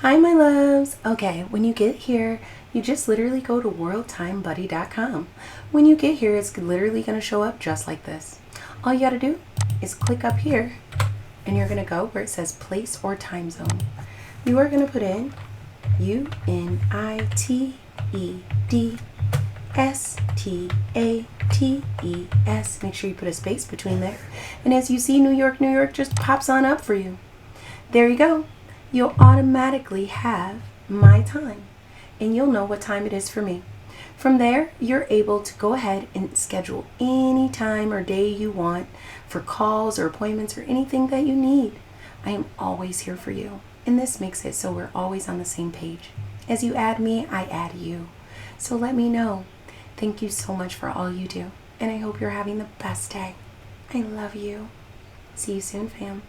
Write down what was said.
Hi, my loves. Okay, when you get here, you just literally go to worldtimebuddy.com. When you get here, it's literally going to show up just like this. All you got to do is click up here, and you're going to go where it says place or time zone. You are going to put in UNITEDSTATES. Make sure you put a space between there. And as you see, New York, New York just pops on up for you. There you go. You'll automatically have my time, and you'll know what time it is for me. From there, you're able to go ahead and schedule any time or day you want for calls or appointments or anything that you need. I am always here for you, and this makes it so we're always on the same page. As you add me, I add you. So let me know. Thank you so much for all you do, and I hope you're having the best day. I love you. See you soon, fam.